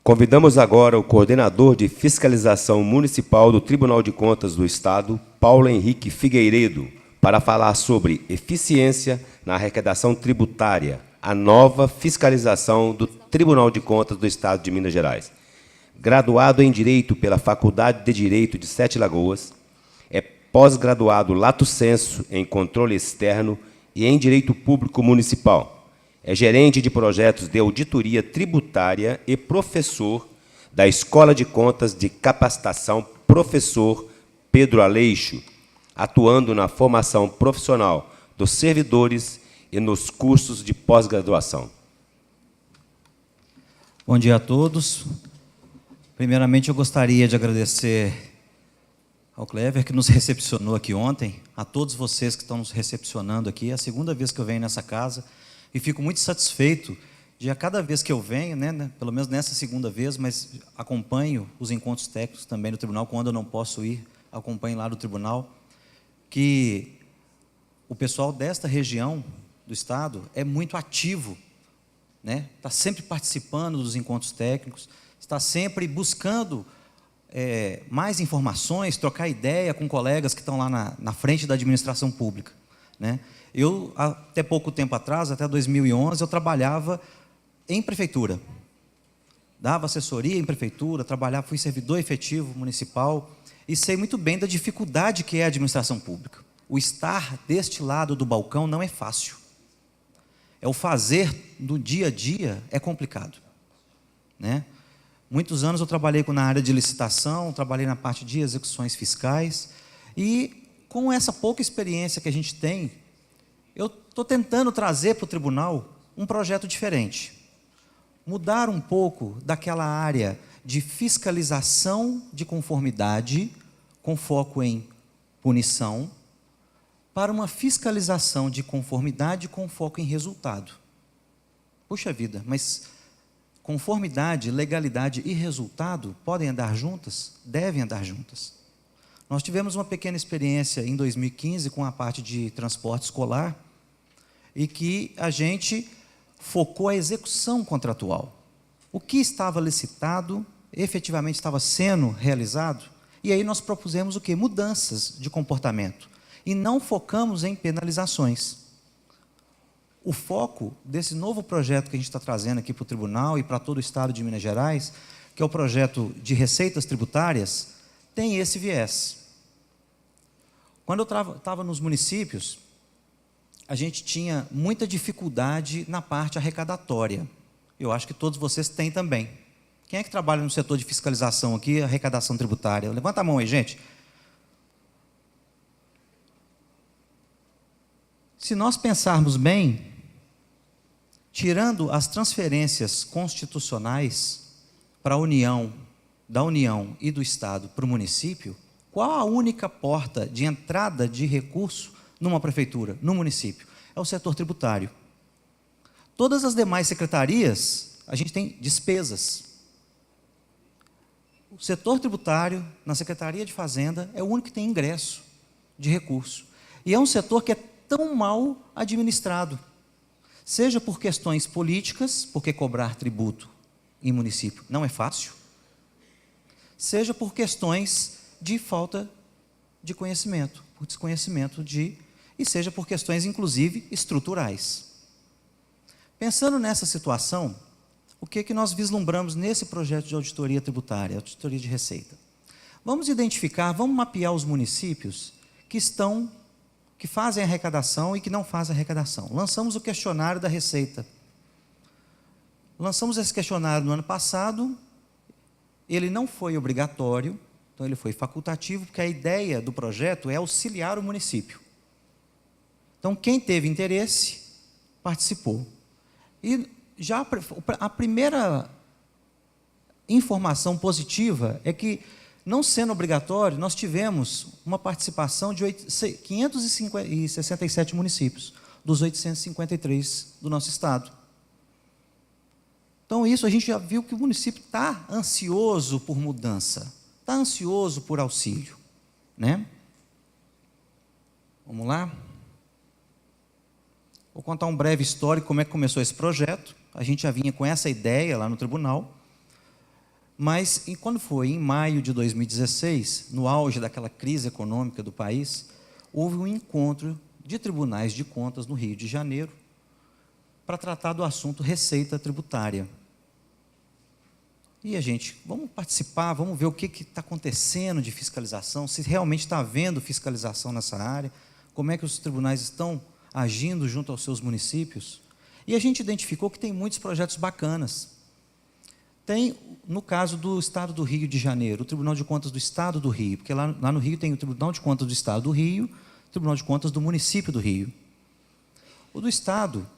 Convidamos agora o coordenador de fiscalização municipal do Tribunal de Contas do Estado, Paulo Henrique Figueiredo, para falar sobre eficiência na arrecadação tributária, a nova fiscalização do Tribunal de Contas do Estado de Minas Gerais. Graduado em Direito pela Faculdade de Direito de Sete Lagoas, é pós-graduado lato sensu em Controle Externo e em Direito Público Municipal. É gerente de projetos de auditoria tributária e professor da Escola de Contas de Capacitação Professor Pedro Aleixo, atuando na formação profissional dos servidores e nos cursos de pós-graduação. Bom dia a todos. Primeiramente, eu gostaria de agradecer ao Clever, que nos recepcionou aqui ontem, a todos vocês que estão nos recepcionando aqui. É a segunda vez que eu venho nessa casa e fico muito satisfeito de, a cada vez que eu venho, pelo menos nessa segunda vez, mas acompanho os encontros técnicos também no tribunal, quando eu não posso ir, acompanho lá do tribunal, que o pessoal desta região do Estado é muito ativo, está sempre participando dos encontros técnicos, está sempre buscando mais informações, trocar ideia com colegas que estão lá na frente da administração pública. Eu, até pouco tempo atrás, até 2011, eu trabalhava em prefeitura. Dava assessoria em prefeitura, fui servidor efetivo municipal e sei muito bem da dificuldade que é a administração pública. O estar deste lado do balcão não é fácil. O fazer do dia a dia é complicado. Muitos anos eu trabalhei na área de licitação, trabalhei na parte de execuções fiscais e, com essa pouca experiência que a gente tem, eu estou tentando trazer para o tribunal um projeto diferente. Mudar um pouco daquela área de fiscalização de conformidade, com foco em punição, para uma fiscalização de conformidade com foco em resultado. Puxa vida, mas conformidade, legalidade e resultado podem andar juntas? Devem andar juntas. Nós tivemos uma pequena experiência em 2015 com a parte de transporte escolar, e que a gente focou a execução contratual. O que estava licitado, efetivamente estava sendo realizado, e aí nós propusemos o quê? Mudanças de comportamento, e não focamos em penalizações. O foco desse novo projeto que a gente está trazendo aqui para o tribunal e para todo o estado de Minas Gerais, que é o projeto de receitas tributárias, tem esse viés. Quando eu estava nos municípios, a gente tinha muita dificuldade na parte arrecadatória. Eu acho que todos vocês têm também. Quem é que trabalha no setor de fiscalização aqui, arrecadação tributária? Levanta a mão aí, gente. Se nós pensarmos bem, tirando as transferências constitucionais para a União, da União e do Estado para o município, qual a única porta de entrada de recurso numa prefeitura, no município? É o setor tributário. Todas as demais secretarias, a gente tem despesas. O setor tributário, na Secretaria de Fazenda, é o único que tem ingresso de recurso. E é um setor que é tão mal administrado, seja por questões políticas, porque cobrar tributo em município não é fácil, seja por questões de falta de conhecimento, por desconhecimento e seja por questões, inclusive, estruturais. Pensando nessa situação, o que nós vislumbramos nesse projeto de auditoria tributária, auditoria de receita? Vamos identificar, vamos mapear os municípios que fazem arrecadação e que não fazem arrecadação. Lançamos o questionário da Receita. Lançamos esse questionário no ano passado, ele não foi obrigatório, então ele foi facultativo, porque a ideia do projeto é auxiliar o município. Então, quem teve interesse, participou. E já a primeira informação positiva é que, não sendo obrigatório, nós tivemos uma participação de 567 municípios, dos 853 do nosso estado. Então, isso a gente já viu que o município está ansioso por mudança, está ansioso por auxílio. Vamos lá? Vou contar um breve histórico, como é que começou esse projeto. A gente já vinha com essa ideia lá no tribunal. Mas, quando foi em maio de 2016, no auge daquela crise econômica do país, houve um encontro de tribunais de contas no Rio de Janeiro para tratar do assunto receita tributária. E a gente, vamos participar, vamos ver o que está acontecendo de fiscalização, se realmente está havendo fiscalização nessa área, como é que os tribunais estão agindo junto aos seus municípios. E a gente identificou que tem muitos projetos bacanas. Tem, no caso do Estado do Rio de Janeiro, o Tribunal de Contas do Estado do Rio, porque lá no Rio tem o Tribunal de Contas do Estado do Rio, o Tribunal de Contas do município do Rio. O do Estado,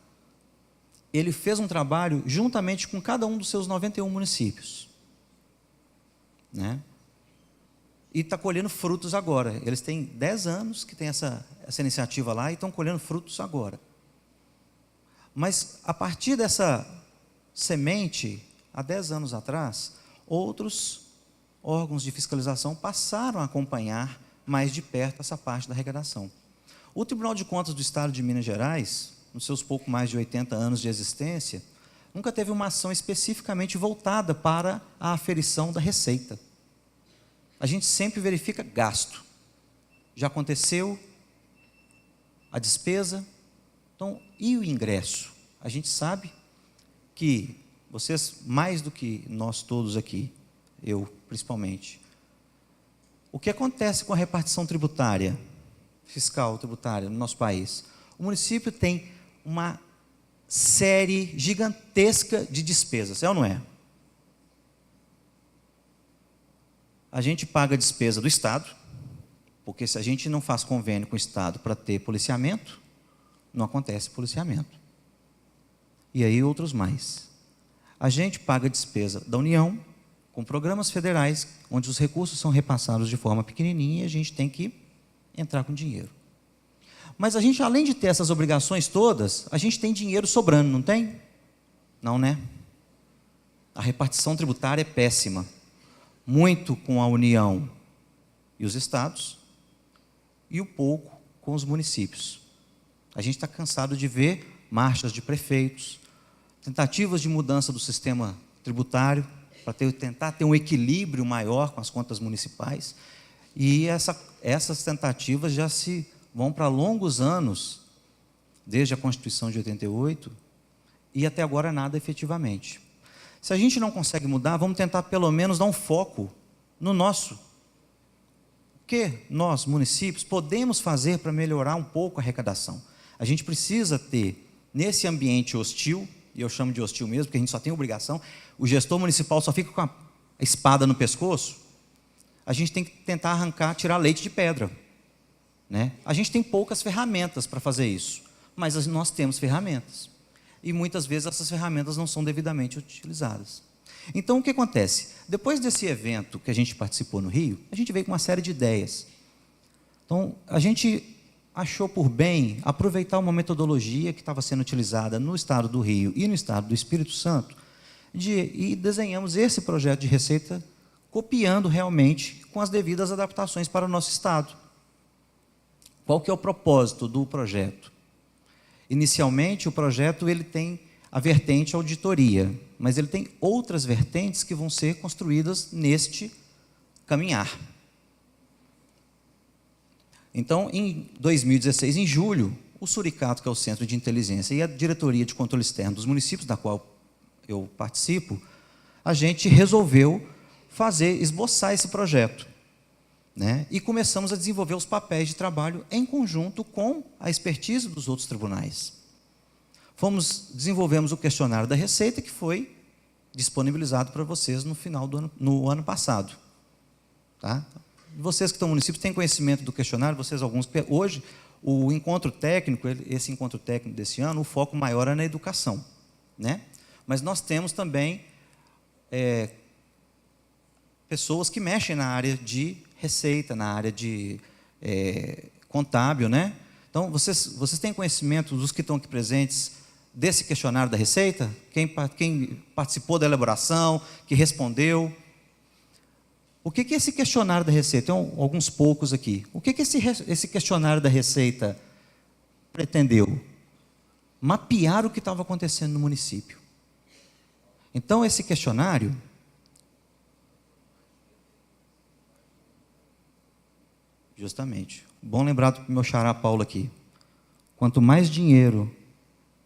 ele fez um trabalho juntamente com cada um dos seus 91 municípios. Né? E está colhendo frutos agora. Eles têm 10 anos que tem essa iniciativa lá e estão colhendo frutos agora. Mas, a partir dessa semente, há 10 anos atrás, outros órgãos de fiscalização passaram a acompanhar mais de perto essa parte da arrecadação. O Tribunal de Contas do Estado de Minas Gerais, nos seus pouco mais de 80 anos de existência, nunca teve uma ação especificamente voltada para a aferição da receita. A gente sempre verifica gasto. Já aconteceu a despesa, então, e o ingresso? A gente sabe que vocês, mais do que nós todos aqui, eu principalmente, o que acontece com a repartição tributária, fiscal tributária no nosso país? O município tem uma série gigantesca de despesas, é ou não é? A gente paga a despesa do Estado, porque se a gente não faz convênio com o Estado para ter policiamento, não acontece policiamento. E aí outros mais. A gente paga a despesa da União, com programas federais, onde os recursos são repassados de forma pequenininha e a gente tem que entrar com dinheiro. Mas a gente, além de ter essas obrigações todas, a gente tem dinheiro sobrando, não tem? Não, né? A repartição tributária é péssima. Muito com a União e os estados, e o pouco com os municípios. A gente está cansado de ver marchas de prefeitos, tentativas de mudança do sistema tributário, para tentar ter um equilíbrio maior com as contas municipais, e essas tentativas já se vão para longos anos, desde a Constituição de 88, e até agora nada efetivamente. Se a gente não consegue mudar, vamos tentar pelo menos dar um foco no nosso. O que nós, municípios, podemos fazer para melhorar um pouco a arrecadação? A gente precisa ter, nesse ambiente hostil, e eu chamo de hostil mesmo, porque a gente só tem obrigação, o gestor municipal só fica com a espada no pescoço, a gente tem que tentar arrancar, tirar leite de pedra. Né? A gente tem poucas ferramentas para fazer isso, mas nós temos ferramentas. E muitas vezes essas ferramentas não são devidamente utilizadas. Então, o que acontece? Depois desse evento que a gente participou no Rio, a gente veio com uma série de ideias. Então, a gente achou por bem aproveitar uma metodologia que estava sendo utilizada no estado do Rio e no estado do Espírito Santo, e desenhamos esse projeto de receita copiando realmente com as devidas adaptações para o nosso estado. Qual que é o propósito do projeto? Inicialmente, o projeto ele tem a vertente auditoria, mas ele tem outras vertentes que vão ser construídas neste caminhar. Então, em 2016, em julho, o Suricato, que é o Centro de Inteligência, e a Diretoria de Controle Externo dos municípios, da qual eu participo, a gente resolveu esboçar esse projeto. Né? E começamos a desenvolver os papéis de trabalho em conjunto com a expertise dos outros tribunais. Desenvolvemos o questionário da Receita, que foi disponibilizado para vocês no ano passado. Tá? Vocês que estão no município têm conhecimento do questionário, hoje, o encontro técnico, esse encontro técnico desse ano, o foco maior é na educação. Né? Mas nós temos também pessoas que mexem na área de receita, na área de contábil, né? Então, vocês têm conhecimento dos que estão aqui presentes desse questionário da Receita? Quem participou da elaboração, que respondeu? O que esse questionário da Receita? Tem alguns poucos aqui. O que esse questionário da Receita pretendeu? Mapear o que estava acontecendo no município. Então, esse questionário, Justamente. Bom lembrar do meu xará Paulo aqui. Quanto mais dinheiro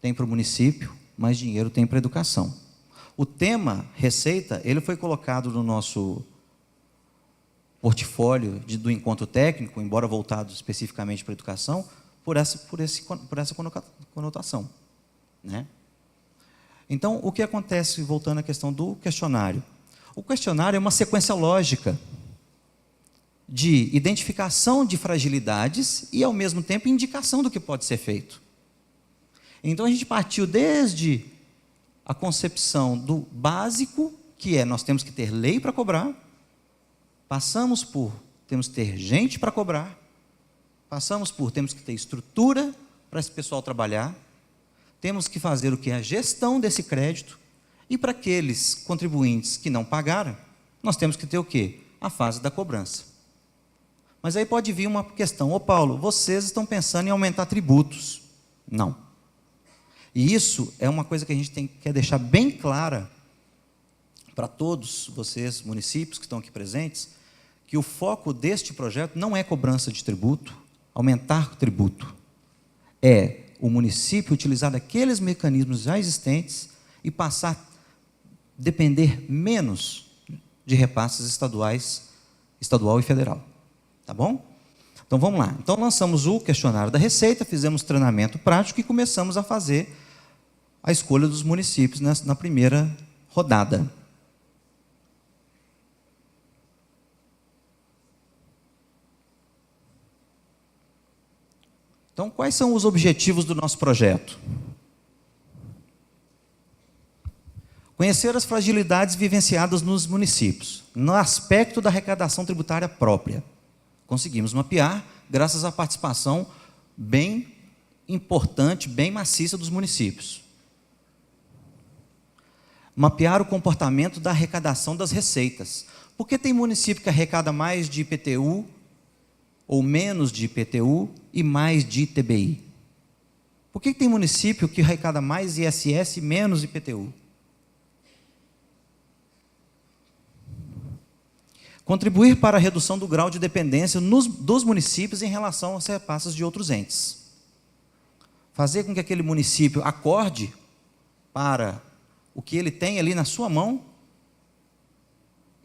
tem para o município, mais dinheiro tem para a educação. O tema receita, ele foi colocado no nosso portfólio do encontro técnico, embora voltado especificamente para a educação, por essa conotação, né? Então, o que acontece, voltando à questão do questionário? O questionário é uma sequência lógica de identificação de fragilidades e, ao mesmo tempo, indicação do que pode ser feito. Então, a gente partiu desde a concepção do básico, que é nós temos que ter lei para cobrar, passamos por temos que ter gente para cobrar, passamos por temos que ter estrutura para esse pessoal trabalhar, temos que fazer o que é a gestão desse crédito, e para aqueles contribuintes que não pagaram, nós temos que ter o quê? A fase da cobrança. Mas aí pode vir uma questão: ô Paulo, vocês estão pensando em aumentar tributos. Não. E isso é uma coisa que a gente quer deixar bem clara para todos vocês, municípios que estão aqui presentes, que o foco deste projeto não é cobrança de tributo, aumentar tributo. É o município utilizar aqueles mecanismos já existentes e passar a depender menos de repasses estadual e federal. Tá bom? Então vamos lá. Então lançamos o questionário da Receita, fizemos treinamento prático e começamos a fazer a escolha dos municípios na primeira rodada. Então, quais são os objetivos do nosso projeto? Conhecer as fragilidades vivenciadas nos municípios, no aspecto da arrecadação tributária própria. Conseguimos mapear, graças à participação bem importante, bem maciça dos municípios. Mapear o comportamento da arrecadação das receitas. Por que tem município que arrecada mais de IPTU, ou menos de IPTU, e mais de ITBI? Por que tem município que arrecada mais ISS e menos IPTU? Contribuir para a redução do grau de dependência dos municípios em relação aos repasses de outros entes. Fazer com que aquele município acorde para o que ele tem ali na sua mão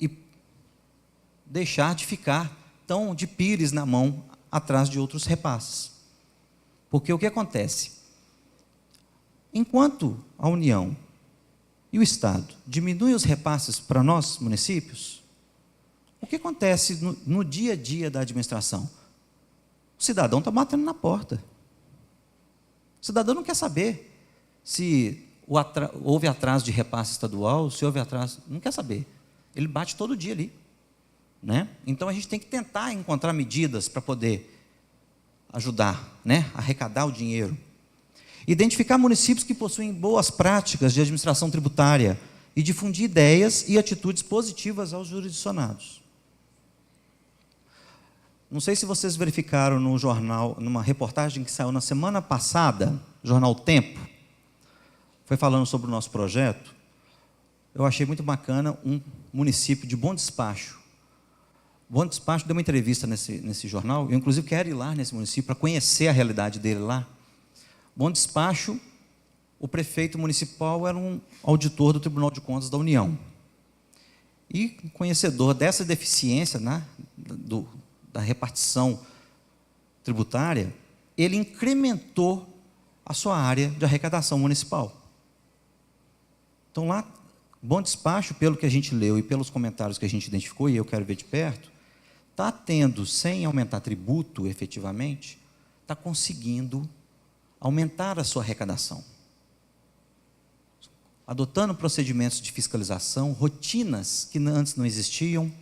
e deixar de ficar tão de pires na mão atrás de outros repasses. Porque o que acontece? Enquanto a União e o Estado diminuem os repasses para nós, municípios, o que acontece no dia a dia da administração? O cidadão está batendo na porta. O cidadão não quer saber se houve atraso de repasse estadual, se houve atraso, não quer saber. Ele bate todo dia ali, né? Então a gente tem que tentar encontrar medidas para poder ajudar, né, a arrecadar o dinheiro. Identificar municípios que possuem boas práticas de administração tributária e difundir ideias e atitudes positivas aos jurisdicionados. Não sei se vocês verificaram no jornal, numa reportagem que saiu na semana passada, jornal Tempo, foi falando sobre o nosso projeto. Eu achei muito bacana um município de Bom Despacho. Bom Despacho deu uma entrevista nesse jornal, eu inclusive quero ir lá nesse município para conhecer a realidade dele lá. Bom Despacho, o prefeito municipal era um auditor do Tribunal de Contas da União. E conhecedor dessa deficiência, né, da repartição tributária, ele incrementou a sua área de arrecadação municipal. Então lá, Bom Despacho, pelo que a gente leu e pelos comentários que a gente identificou, e eu quero ver de perto, está tendo, sem aumentar tributo efetivamente, está conseguindo aumentar a sua arrecadação. Adotando procedimentos de fiscalização, rotinas que antes não existiam,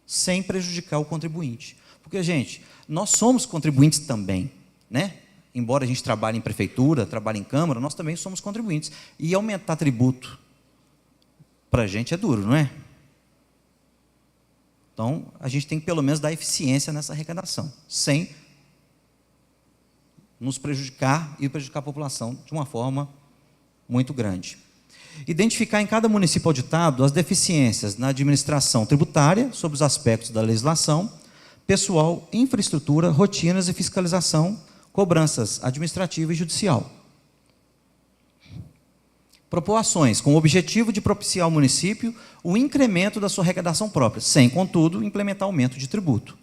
sem prejudicar o contribuinte. Porque, gente, nós somos contribuintes também, né? Embora a gente trabalhe em prefeitura, trabalhe em câmara, nós também somos contribuintes. E aumentar tributo para a gente é duro, não é? Então, a gente tem que pelo menos dar eficiência nessa arrecadação, sem nos prejudicar e prejudicar a população de uma forma muito grande. Identificar em cada município auditado as deficiências na administração tributária, sobre os aspectos da legislação, pessoal, infraestrutura, rotinas e fiscalização, cobranças administrativa e judicial. Propor ações com o objetivo de propiciar ao município o incremento da sua arrecadação própria, sem, contudo, implementar aumento de tributo.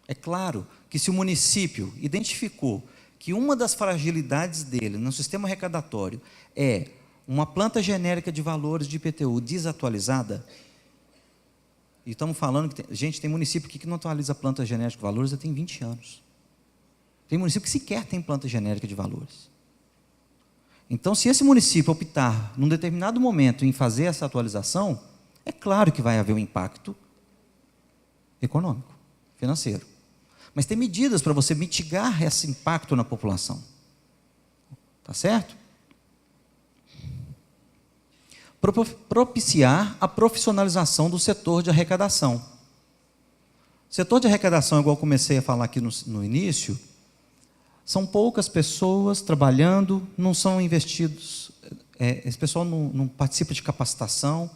É claro que se o município identificou que uma das fragilidades dele no sistema arrecadatório é uma planta genérica de valores de IPTU desatualizada, e estamos falando que, gente, tem município aqui que não atualiza a planta genérica de valores já tem 20 anos. Tem município que sequer tem planta genérica de valores. Então, se esse município optar, num determinado momento, em fazer essa atualização, é claro que vai haver um impacto econômico, financeiro. Mas tem medidas para você mitigar esse impacto na população. Tá certo? Propiciar a profissionalização do setor de arrecadação. O setor de arrecadação, igual eu comecei a falar aqui no início, são poucas pessoas trabalhando, não são investidos, esse pessoal não participa de capacitação,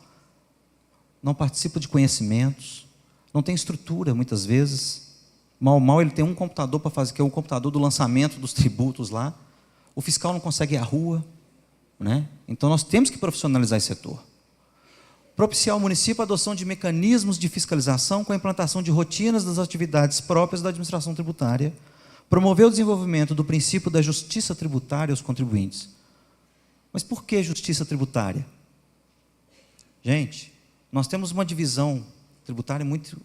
não participa de conhecimentos, não tem estrutura, muitas vezes. Mal ele tem um computador para fazer, que é o computador do lançamento dos tributos lá. O fiscal não consegue ir à rua, né? Então, nós temos que profissionalizar esse setor. Propiciar ao município a adoção de mecanismos de fiscalização com a implantação de rotinas das atividades próprias da administração tributária, promover o desenvolvimento do princípio da justiça tributária aos contribuintes. Mas por que justiça tributária? Gente, nós temos uma divisão tributária muito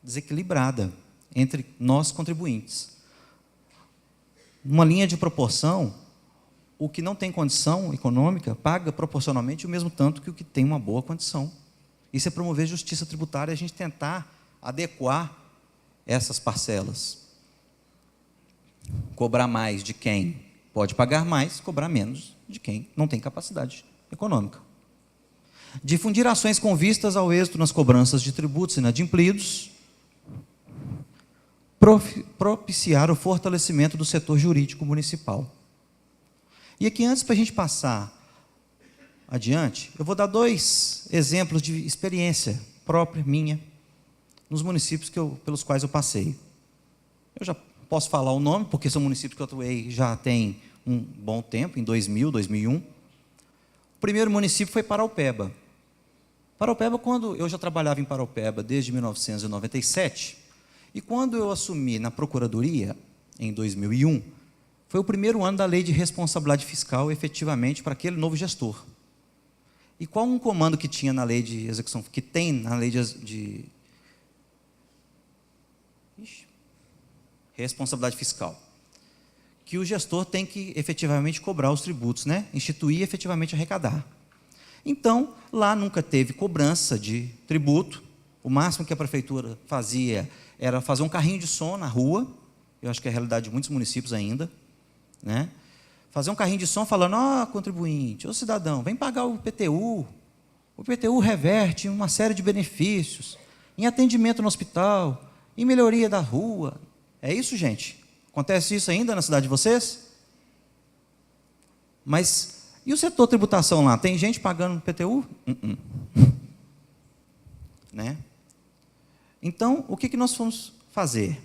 desequilibrada entre nós contribuintes. Numa linha de proporção, o que não tem condição econômica paga proporcionalmente o mesmo tanto que o que tem uma boa condição. Isso é promover justiça tributária, a gente tentar adequar essas parcelas. Cobrar mais de quem pode pagar mais, cobrar menos de quem não tem capacidade econômica. Difundir ações com vistas ao êxito nas cobranças de tributos inadimplidos. Propiciar o fortalecimento do setor jurídico municipal. E aqui, antes para a gente passar adiante, eu vou dar 2 exemplos de experiência própria, minha, nos municípios pelos quais eu passei. Eu já posso falar o nome, porque são municípios que eu atuei já tem um bom tempo, em 2000, 2001. O primeiro município foi Paraupeba. Paraupeba, quando eu já trabalhava em Paraupeba desde 1997, e quando eu assumi na Procuradoria, em 2001, foi o primeiro ano da Lei de Responsabilidade Fiscal, efetivamente, para aquele novo gestor. E qual um comando que tinha na Lei de Execução, que tem na Lei de Responsabilidade Fiscal? Que o gestor tem que efetivamente cobrar os tributos, né? Instituir e efetivamente arrecadar. Então, lá nunca teve cobrança de tributo. O máximo que a prefeitura fazia era fazer um carrinho de som na rua. Eu acho que é a realidade de muitos municípios ainda, né? Fazer um carrinho de som falando: ó, contribuinte, ô cidadão, vem pagar o IPTU. O IPTU reverte uma série de benefícios em atendimento no hospital, em melhoria da rua. É isso, gente? Acontece isso ainda na cidade de vocês? Mas, e o setor tributação lá? Tem gente pagando IPTU? Né? Então, o que nós vamos fazer?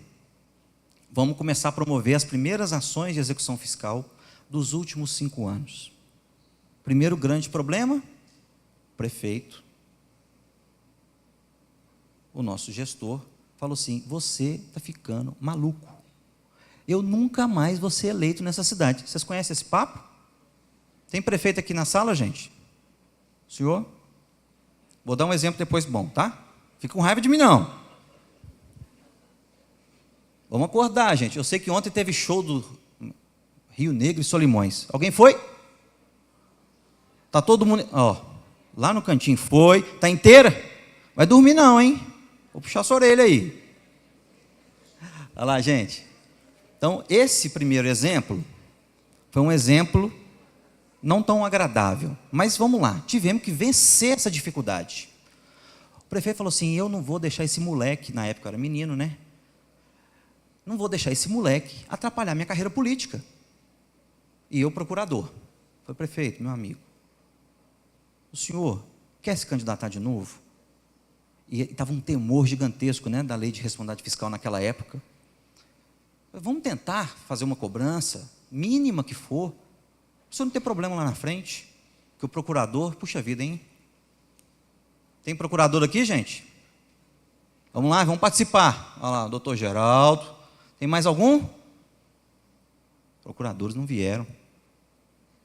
Vamos começar a promover as primeiras ações de execução fiscal dos últimos 5 anos. Primeiro grande problema, prefeito, o nosso gestor, falou assim: você está ficando maluco. Eu nunca mais vou ser eleito nessa cidade. Vocês conhecem esse papo? Tem prefeito aqui na sala, gente? Senhor? Vou dar um exemplo depois bom, tá? Fica com raiva de mim, não. Vamos acordar, gente. Eu sei que ontem teve show do Rio Negro e Solimões. Alguém foi? Tá todo mundo... Ó, lá no cantinho foi. Tá inteira? Vai dormir não, hein? Vou puxar sua orelha aí. Olha lá, gente. Então, esse primeiro exemplo foi um exemplo não tão agradável. Mas vamos lá. Tivemos que vencer essa dificuldade. O prefeito falou assim: eu não vou deixar esse moleque, na época eu era menino, né? Não vou deixar esse moleque atrapalhar minha carreira política. E eu, procurador. Foi prefeito, meu amigo. O senhor quer se candidatar de novo? E estava um temor gigantesco, né, da lei de responsabilidade fiscal naquela época. Vamos tentar fazer uma cobrança, mínima que for, para o senhor não ter problema lá na frente, que o procurador, puxa vida, hein? Tem procurador aqui, gente? Vamos lá, vamos participar. Olha lá, doutor Geraldo. Tem mais algum? Procuradores não vieram.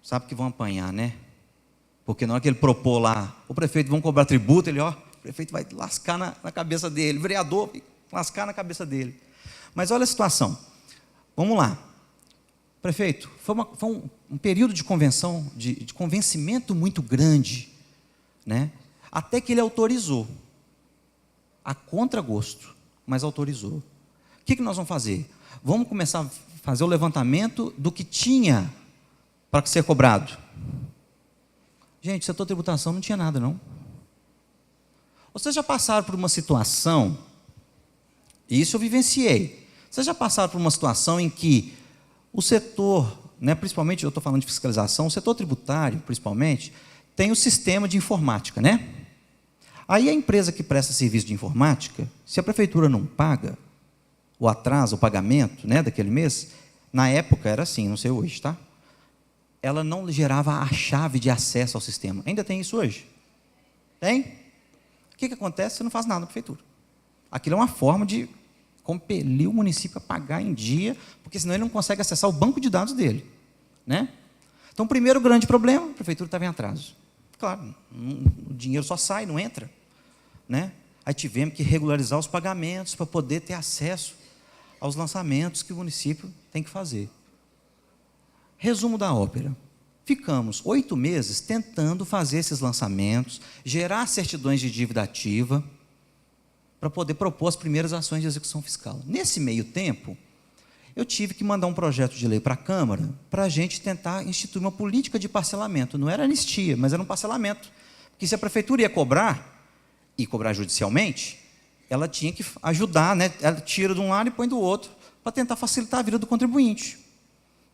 Sabe que vão apanhar, né? Porque na hora que ele propor lá, o prefeito vão cobrar tributo, ele, ó, o prefeito vai lascar na cabeça dele, o vereador lascar na cabeça dele. Mas olha a situação. Vamos lá. Prefeito, foi um período de convenção, de convencimento muito grande, né? Até que ele autorizou. A contragosto, mas autorizou. O que nós vamos fazer? Vamos começar a fazer o levantamento do que tinha para ser cobrado. Gente, setor de tributação não tinha nada, não. Vocês já passaram por uma situação, e isso eu vivenciei, vocês já passaram por uma situação em que o setor, né, principalmente, eu estou falando de fiscalização, o setor tributário, principalmente, tem o sistema de informática, né? Aí a empresa que presta serviço de informática, se a prefeitura não paga, o atraso, o pagamento, né, daquele mês, na época era assim, não sei hoje, tá? Ela não gerava a chave de acesso ao sistema. Ainda tem isso hoje? Tem? O que acontece? Você não faz nada na prefeitura. Aquilo é uma forma de compelir o município a pagar em dia, porque senão ele não consegue acessar o banco de dados dele, né? Então, o primeiro grande problema, a prefeitura estava em atraso. Claro, o dinheiro só sai, não entra, né? Aí tivemos que regularizar os pagamentos para poder ter acesso aos lançamentos que o município tem que fazer. Resumo da ópera. Ficamos 8 meses tentando fazer esses lançamentos, gerar certidões de dívida ativa, para poder propor as primeiras ações de execução fiscal. Nesse meio tempo, eu tive que mandar um projeto de lei para a Câmara para a gente tentar instituir uma política de parcelamento. Não era anistia, mas era um parcelamento. Porque se a prefeitura ia cobrar, e cobrar judicialmente, ela tinha que ajudar, né? Ela tira de um lado e põe do outro, para tentar facilitar a vida do contribuinte.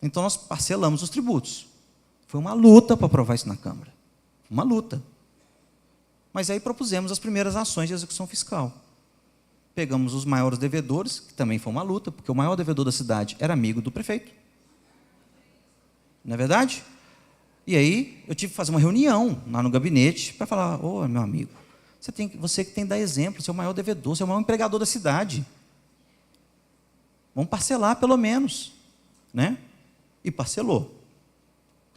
Então, nós parcelamos os tributos. Foi uma luta para aprovar isso na Câmara. Uma luta. Mas aí propusemos as primeiras ações de execução fiscal. Pegamos os maiores devedores, que também foi uma luta, porque o maior devedor da cidade era amigo do prefeito. Não é verdade? E aí, eu tive que fazer uma reunião lá no gabinete para falar, ô, meu amigo, você que tem que dar exemplo, você é o maior devedor, você é o maior empregador da cidade. Vamos parcelar, pelo menos. Né? E parcelou.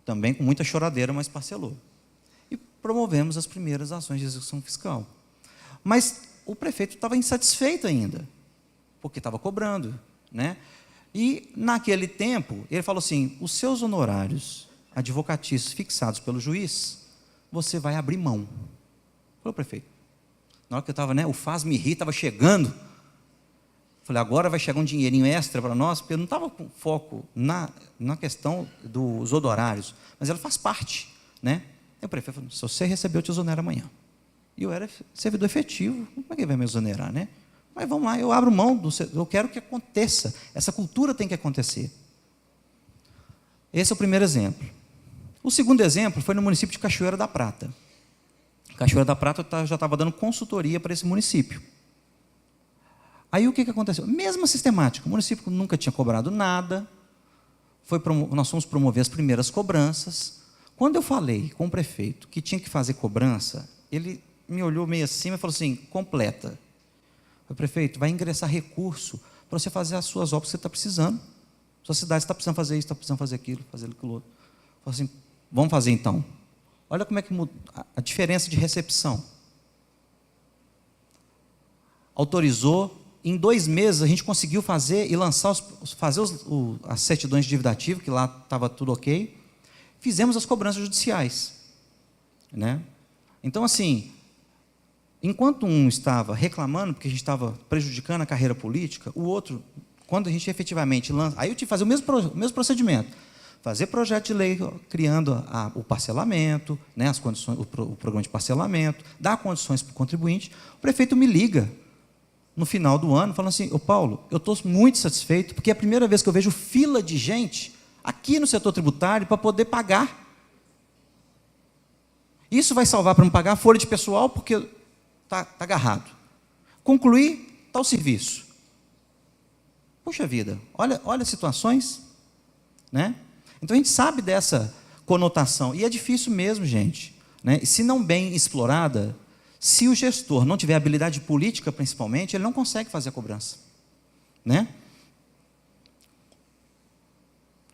Também com muita choradeira, mas parcelou. E promovemos as primeiras ações de execução fiscal. Mas o prefeito estava insatisfeito ainda, porque estava cobrando, né? E, naquele tempo, ele falou assim, os seus honorários advocatícios fixados pelo juiz, você vai abrir mão. Falei, prefeito, na hora que eu estava, né, o faz-me rir, estava chegando, falei, agora vai chegar um dinheirinho extra para nós, porque eu não estava com foco na questão dos honorários, mas ela faz parte, né? Aí o prefeito falou, se você receber, eu te exonero amanhã. E eu era servidor efetivo, como é que ele vai me exonerar, né? Mas vamos lá, eu abro mão, eu quero que aconteça, essa cultura tem que acontecer. Esse é o primeiro exemplo. O segundo exemplo foi no município de Cachoeira da Prata. Cachoeira da Prata já estava dando consultoria para esse município. Aí o que aconteceu? Mesma sistemática, o município nunca tinha cobrado nada, nós fomos promover as primeiras cobranças. Quando eu falei com o prefeito que tinha que fazer cobrança, ele me olhou meio assim e falou assim, completa. O prefeito, vai ingressar recurso para você fazer as suas obras que você está precisando. Sua cidade está precisando fazer isso, está precisando fazer aquilo outro. Falei assim, vamos fazer então. Olha como é que muda a diferença de recepção. Autorizou, em 2 meses a gente conseguiu fazer e lançar, as certidões de dívida ativa, que lá estava tudo ok. Fizemos as cobranças judiciais. Né? Então, assim, enquanto um estava reclamando, porque a gente estava prejudicando a carreira política, o outro, quando a gente efetivamente lança... Aí eu tive que fazer o mesmo procedimento. Fazer projeto de lei criando o parcelamento, né, as condições, o programa de parcelamento, dar condições para o contribuinte. O prefeito me liga no final do ano, falando assim, ô Paulo, eu estou muito satisfeito, porque é a primeira vez que eu vejo fila de gente aqui no setor tributário para poder pagar. Isso vai salvar para não pagar a folha de pessoal, porque está agarrado. concluir tal serviço. Puxa vida, olha as situações, né? Então a gente sabe dessa conotação, e é difícil mesmo, gente, né? E se não bem explorada, se o gestor não tiver habilidade política, principalmente, ele não consegue fazer a cobrança, né?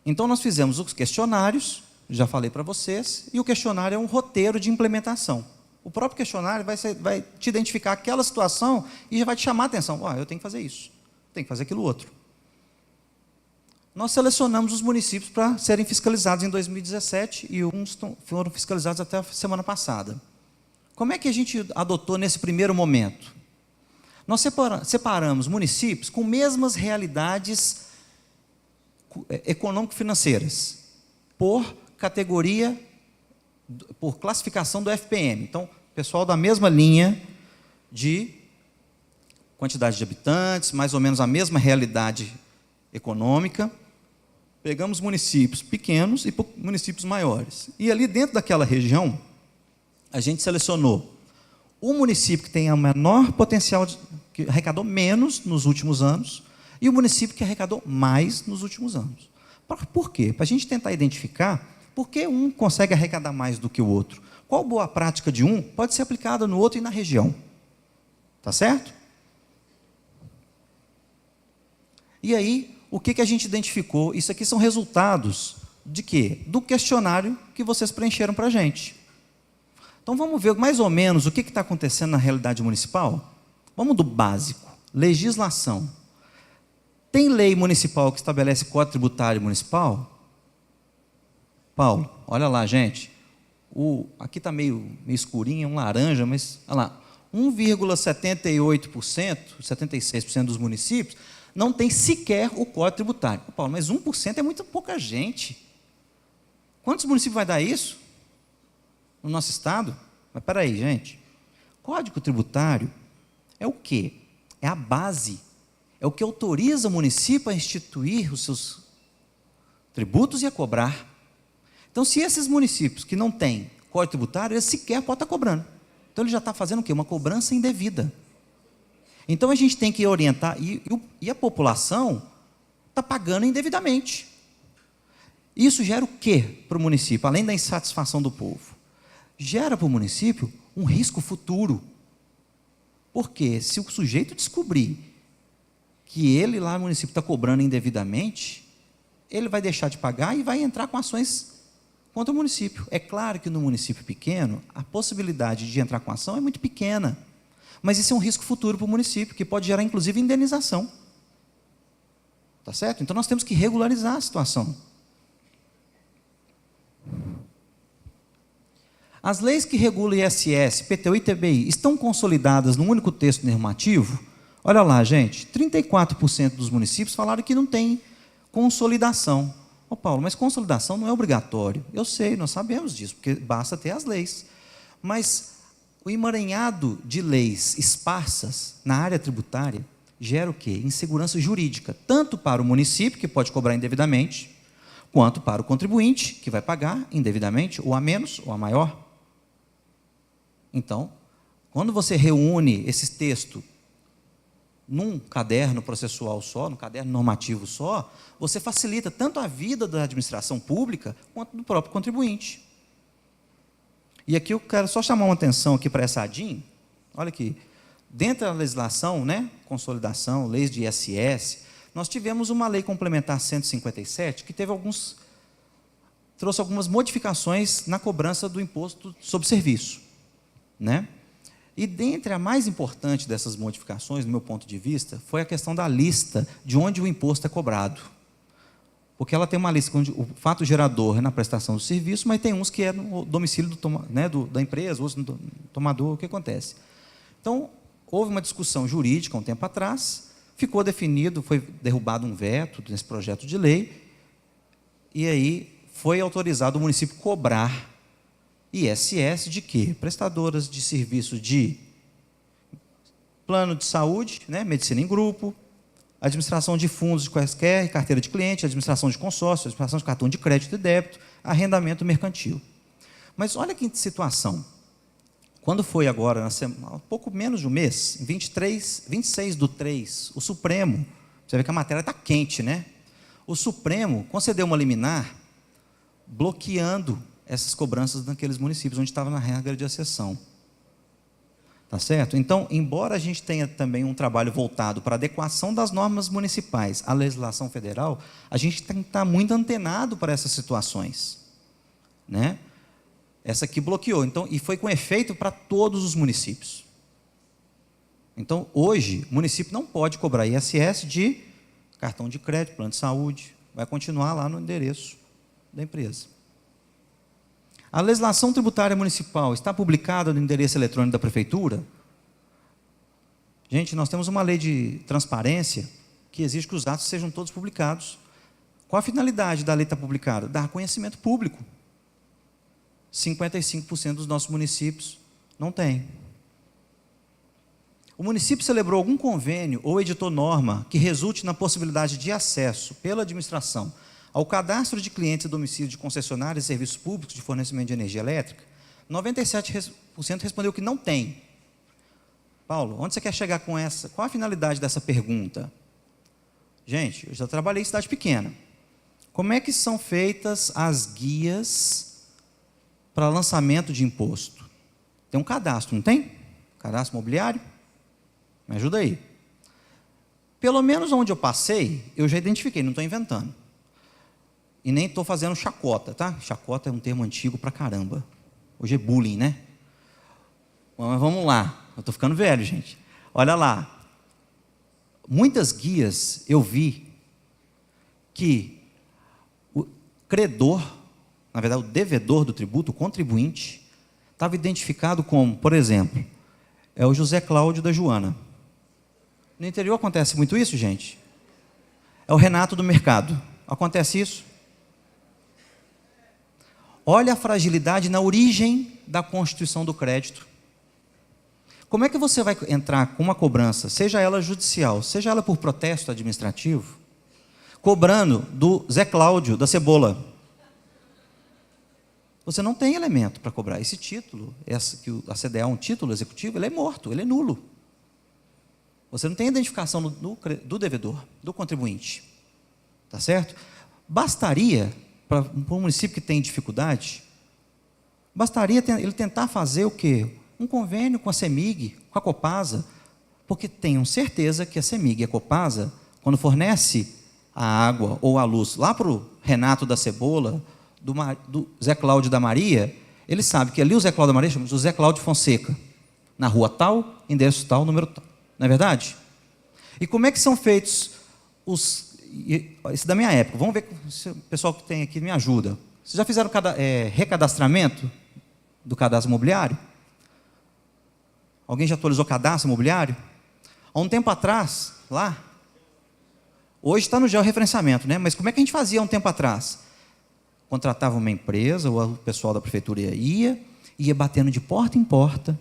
Então nós fizemos os questionários, já falei para vocês, e o questionário é um roteiro de implementação. O próprio questionário vai te identificar aquela situação e já vai te chamar a atenção. Eu tenho que fazer isso, tenho que fazer aquilo outro. Nós selecionamos os municípios para serem fiscalizados em 2017 e uns foram fiscalizados até a semana passada. Como é que a gente adotou nesse primeiro momento? Nós separamos municípios com mesmas realidades econômico-financeiras, por categoria, por classificação do FPM. Então, pessoal da mesma linha de quantidade de habitantes, mais ou menos a mesma realidade econômica. Pegamos municípios pequenos e municípios maiores. E ali dentro daquela região, a gente selecionou o município que tem o menor potencial, que arrecadou menos nos últimos anos, e o município que arrecadou mais nos últimos anos. Por quê? Para a gente tentar identificar por que um consegue arrecadar mais do que o outro. Qual boa prática de um pode ser aplicada no outro e na região. Tá certo? E aí, o que a gente identificou? Isso aqui são resultados de quê? Do questionário que vocês preencheram para a gente. Então, vamos ver mais ou menos o que está acontecendo na realidade municipal? Vamos do básico. Legislação. Tem lei municipal que estabelece código tributário municipal? Paulo, olha lá, gente. Aqui está meio escurinho, é um laranja, mas olha lá. 1,78%, 76% dos municípios não tem sequer o código tributário. Paulo, mas 1% é muito pouca gente. Quantos municípios vai dar isso? No nosso estado? Mas espera aí, gente. Código tributário é o quê? É a base. É o que autoriza o município a instituir os seus tributos e a cobrar. Então, se esses municípios que não têm código tributário, eles sequer podem estar cobrando. Então, ele já está fazendo o quê? Uma cobrança indevida. Então, a gente tem que orientar, e a população está pagando indevidamente. Isso gera o quê para o município, além da insatisfação do povo? Gera para o município um risco futuro. Porque se o sujeito descobrir que ele lá no município está cobrando indevidamente, ele vai deixar de pagar e vai entrar com ações contra o município. É claro que no município pequeno, a possibilidade de entrar com ação é muito pequena. Mas isso é um risco futuro para o município, que pode gerar, inclusive, indenização. Tá certo? Então, nós temos que regularizar a situação. As leis que regulam ISS, PTU e TBI estão consolidadas num único texto normativo? Olha lá, gente, 34% dos municípios falaram que não tem consolidação. Paulo, mas consolidação não é obrigatório. Eu sei, nós sabemos disso, porque basta ter as leis. Mas o emaranhado de leis esparsas na área tributária gera o quê? Insegurança jurídica, tanto para o município, que pode cobrar indevidamente, quanto para o contribuinte, que vai pagar indevidamente, ou a menos, ou a maior. Então, quando você reúne esse texto num caderno processual só, num caderno normativo só, você facilita tanto a vida da administração pública, quanto do próprio contribuinte. E aqui eu quero só chamar uma atenção aqui para essa ADIM. Olha aqui, dentro da legislação, né, consolidação, leis de ISS, nós tivemos uma lei complementar 157, que trouxe algumas modificações na cobrança do imposto sobre serviço, né? E dentre a mais importante dessas modificações, do meu ponto de vista, foi a questão da lista de onde o imposto é cobrado. Porque ela tem uma lista onde o fato gerador é na prestação do serviço, mas tem uns que é no domicílio da empresa, outros no tomador. O que acontece? Então, houve uma discussão jurídica há um tempo atrás, ficou definido, foi derrubado um veto nesse projeto de lei, e aí foi autorizado o município cobrar ISS de quê? Prestadoras de serviço de plano de saúde, né, medicina em grupo, administração de fundos de quaisquer, carteira de cliente, administração de consórcio, administração de cartão de crédito e débito, arrendamento mercantil. Mas olha que situação. Quando foi agora, um pouco menos de um mês, em 26/3, o Supremo, você vê que a matéria está quente, né? O Supremo concedeu uma liminar bloqueando essas cobranças naqueles municípios onde estava na regra de exceção. Tá certo? Então, embora a gente tenha também um trabalho voltado para a adequação das normas municipais à legislação federal, a gente tem que estar muito antenado para essas situações, né? Essa aqui bloqueou, então, e foi com efeito para todos os municípios. Então, hoje, o município não pode cobrar ISS de cartão de crédito, plano de saúde, vai continuar lá no endereço da empresa. A legislação tributária municipal está publicada no endereço eletrônico da prefeitura? Gente, nós temos uma lei de transparência que exige que os atos sejam todos publicados. Qual a finalidade da lei estar publicada? Dar conhecimento público. 55% dos nossos municípios não têm. O município celebrou algum convênio ou editou norma que resulte na possibilidade de acesso pela administração ao cadastro de clientes e domicílio de concessionárias e serviços públicos de fornecimento de energia elétrica? 97% respondeu que não tem. Paulo, onde você quer chegar com essa? Qual a finalidade dessa pergunta? Gente, eu já trabalhei em cidade pequena. Como é que são feitas as guias para lançamento de imposto? Tem um cadastro, não tem? Cadastro imobiliário? Me ajuda aí. Pelo menos onde eu passei, eu já identifiquei, não estou inventando. E nem estou fazendo chacota, tá? Chacota é um termo antigo pra caramba. Hoje é bullying, né? Mas vamos lá. Eu estou ficando velho, gente. Olha lá. Muitas guias eu vi que o credor, na verdade o devedor do tributo, o contribuinte, estava identificado como, por exemplo, é o José Cláudio da Joana. No interior acontece muito isso, gente? É o Renato do Mercado. Acontece isso? Olha a fragilidade na origem da constituição do crédito. Como é que você vai entrar com uma cobrança, seja ela judicial, seja ela por protesto administrativo, cobrando do Zé Cláudio da Cebola? Você não tem elemento para cobrar. Esse título, que a CDA é um título executivo, ele é morto, ele é nulo. Você não tem identificação do devedor, do contribuinte. Tá certo? Bastaria, para um município que tem dificuldade, bastaria ele tentar fazer o quê? Um convênio com a CEMIG, com a Copasa, porque tenham certeza que a CEMIG e a Copasa, quando fornece a água ou a luz lá para o Renato da Cebola, do Zé Cláudio da Maria, ele sabe que ali o Zé Cláudio da Maria chama José Cláudio Fonseca, na rua tal, endereço tal, número tal. Não é verdade? E como é que são feitos isso da minha época? Vamos ver se o pessoal que tem aqui me ajuda. Vocês já fizeram recadastramento do cadastro imobiliário? Alguém já atualizou o cadastro imobiliário? Há um tempo atrás, lá, hoje está no georreferenciamento, né? Mas como é que a gente fazia há um tempo atrás? Contratava uma empresa, ou o pessoal da prefeitura ia batendo de porta em porta.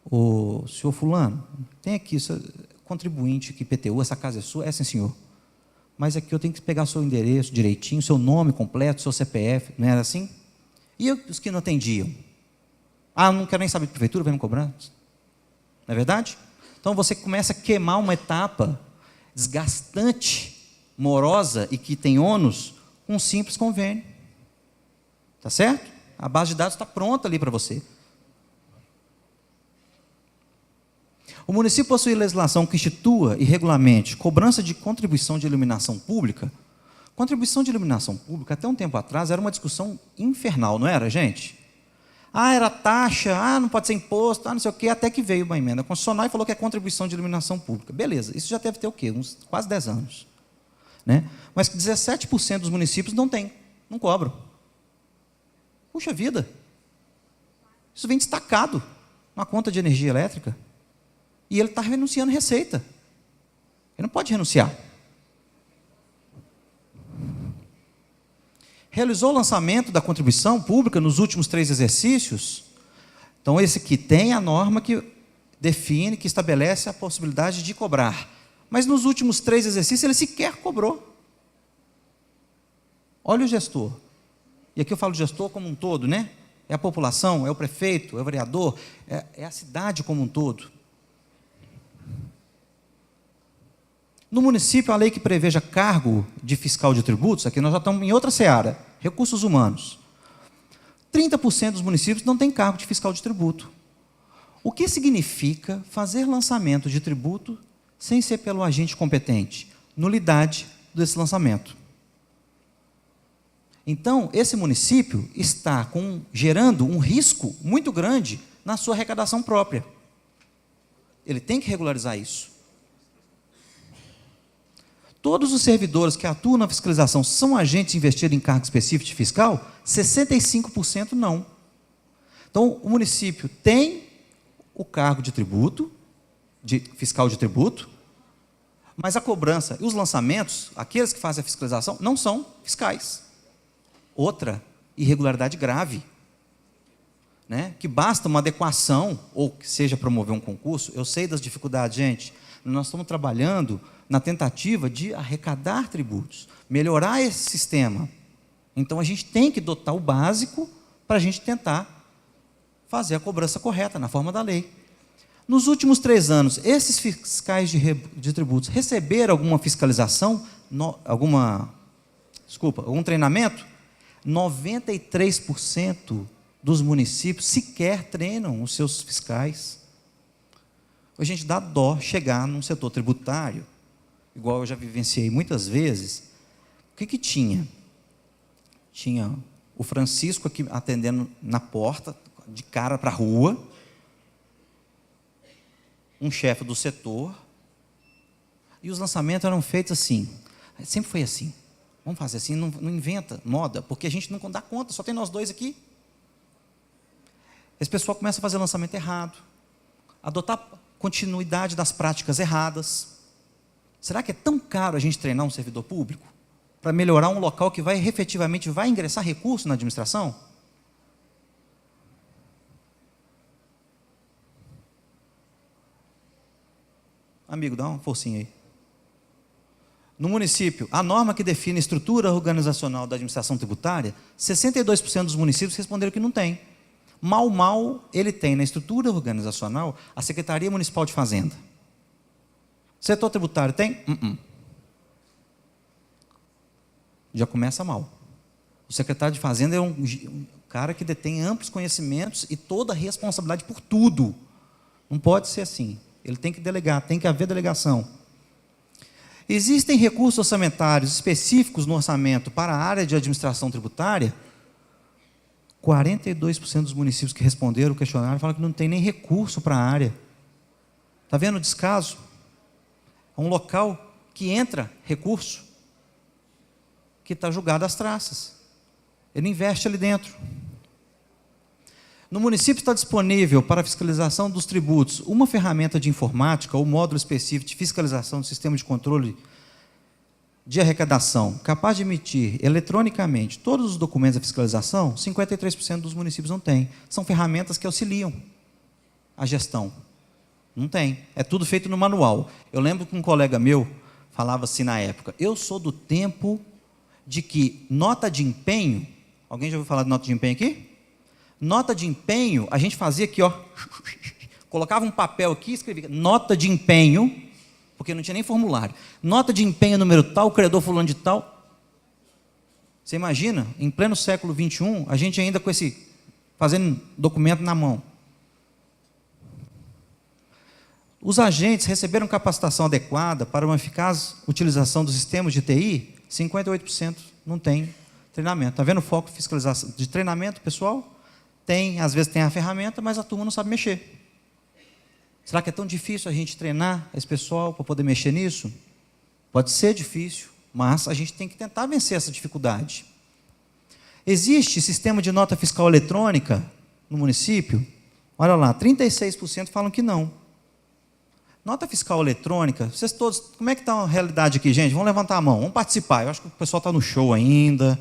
O senhor fulano, tem aqui, contribuinte que IPTU, essa casa é sua? É, sim, senhor. Mas aqui eu tenho que pegar seu endereço direitinho, seu nome completo, seu CPF, não era assim? E os que não atendiam? Ah, não quero nem saber de prefeitura, vai me cobrar. Não é verdade? Então você começa a queimar uma etapa desgastante, morosa e que tem ônus, com um simples convênio. Tá certo? A base de dados está pronta ali para você. O município possui legislação que institua e regulamente cobrança de contribuição de iluminação pública. Contribuição de iluminação pública, até um tempo atrás, era uma discussão infernal, não era, gente? Ah, era taxa, não pode ser imposto, não sei o quê, até que veio uma emenda constitucional e falou que é contribuição de iluminação pública. Beleza, isso já deve ter o quê? Uns quase 10 anos. Né? Mas 17% dos municípios não tem, não cobram. Puxa vida, isso vem destacado na conta de energia elétrica. E ele está renunciando receita. Ele não pode renunciar. Realizou o lançamento da contribuição pública nos últimos 3 exercícios. Então, esse aqui tem a norma que define, que estabelece a possibilidade de cobrar. Mas nos últimos 3 exercícios, ele sequer cobrou. Olha o gestor. E aqui eu falo gestor como um todo, né? É a população? É o prefeito? É o vereador? É a cidade como um todo? No município, a lei que preveja cargo de fiscal de tributos, aqui nós já estamos em outra seara, recursos humanos. 30% dos municípios não têm cargo de fiscal de tributo. O que significa fazer lançamento de tributo sem ser pelo agente competente? Nulidade desse lançamento. Então, esse município está gerando um risco muito grande na sua arrecadação própria. Ele tem que regularizar isso. Todos os servidores que atuam na fiscalização são agentes investidos em cargo específico de fiscal? 65% não. Então, o município tem o cargo de tributo, de fiscal de tributo, mas a cobrança e os lançamentos, aqueles que fazem a fiscalização, não são fiscais. Outra irregularidade grave, né? Que basta uma adequação, ou que seja promover um concurso. Eu sei das dificuldades, gente. Nós estamos trabalhando na tentativa de arrecadar tributos, melhorar esse sistema. Então, a gente tem que dotar o básico para a gente tentar fazer a cobrança correta, na forma da lei. Nos últimos 3 anos, esses fiscais de tributos receberam alguma fiscalização, algum treinamento? 93% dos municípios sequer treinam os seus fiscais. A gente dá dó chegar num setor tributário, igual eu já vivenciei muitas vezes. O que tinha? Tinha o Francisco aqui atendendo na porta, de cara para a rua, um chefe do setor, e os lançamentos eram feitos assim. Sempre foi assim. Vamos fazer assim, não inventa moda, porque a gente não dá conta, só tem nós dois aqui. Esse pessoal começa a fazer lançamento errado, adotar continuidade das práticas erradas. Será que é tão caro a gente treinar um servidor público para melhorar um local que efetivamente vai ingressar recurso na administração? Amigo, dá uma forcinha aí. No município, a norma que define a estrutura organizacional da administração tributária, 62% dos municípios responderam que não tem. Mal ele tem na estrutura organizacional a Secretaria Municipal de Fazenda. Setor tributário tem? Já começa mal. O secretário de Fazenda é um cara que detém amplos conhecimentos e toda a responsabilidade por tudo. Não pode ser assim. Ele tem que delegar, tem que haver delegação. Existem recursos orçamentários específicos no orçamento para a área de administração tributária? 42% dos municípios que responderam o questionário falam que não tem nem recurso para a área. Está vendo o descaso? É um local que entra recurso, que está julgado às traças. Ele investe ali dentro. No município está disponível para a fiscalização dos tributos uma ferramenta de informática ou módulo específico de fiscalização do sistema de controle de arrecadação, capaz de emitir eletronicamente todos os documentos da fiscalização? 53% dos municípios não têm. São ferramentas que auxiliam a gestão. Não tem. É tudo feito no manual. Eu lembro que um colega meu falava assim na época: eu sou do tempo de que nota de empenho... Alguém já ouviu falar de nota de empenho aqui? Nota de empenho, a gente fazia aqui, ó, colocava um papel aqui e escrevia nota de empenho, porque não tinha nem formulário. Nota de empenho número tal, credor fulano de tal. Você imagina, em pleno século XXI, a gente ainda fazendo documento na mão. Os agentes receberam capacitação adequada para uma eficaz utilização dos sistemas de TI? 58% não tem treinamento. Está vendo o foco de fiscalização de treinamento, pessoal? Tem, às vezes tem a ferramenta, mas a turma não sabe mexer. Será que é tão difícil a gente treinar esse pessoal para poder mexer nisso? Pode ser difícil, mas a gente tem que tentar vencer essa dificuldade. Existe sistema de nota fiscal eletrônica no município? Olha lá, 36% falam que não. Nota fiscal eletrônica, vocês todos, como é que está a realidade aqui, gente? Vamos levantar a mão, vamos participar. Eu acho que o pessoal está no show ainda.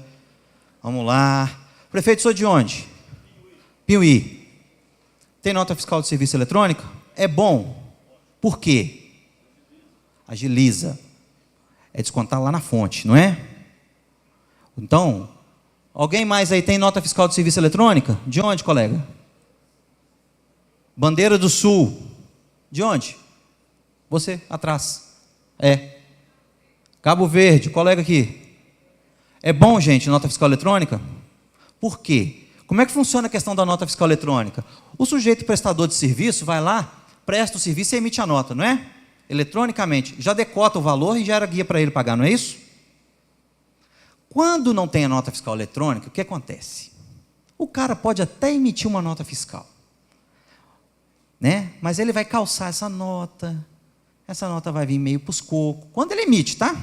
Vamos lá. Prefeito, sou de onde? Piuí. Tem nota fiscal de serviço eletrônica? É bom. Por quê? Agiliza. É descontar lá na fonte, não é? Então, Alguém mais aí tem nota fiscal de serviço eletrônica? De onde, colega? Bandeira do Sul. De onde? Você, atrás. Cabo Verde, colega aqui. É bom, gente, nota fiscal eletrônica? Por quê? Como é que funciona a questão da nota fiscal eletrônica? O sujeito prestador de serviço vai lá, presta o serviço e emite a nota, não é? Eletronicamente. Já decota o valor e gera guia para ele pagar, não é isso? Quando não tem a nota fiscal eletrônica, o que acontece? O cara pode até emitir uma nota fiscal, né? Mas ele vai calçar essa nota vai vir meio para os cocos. Quando ele emite, tá?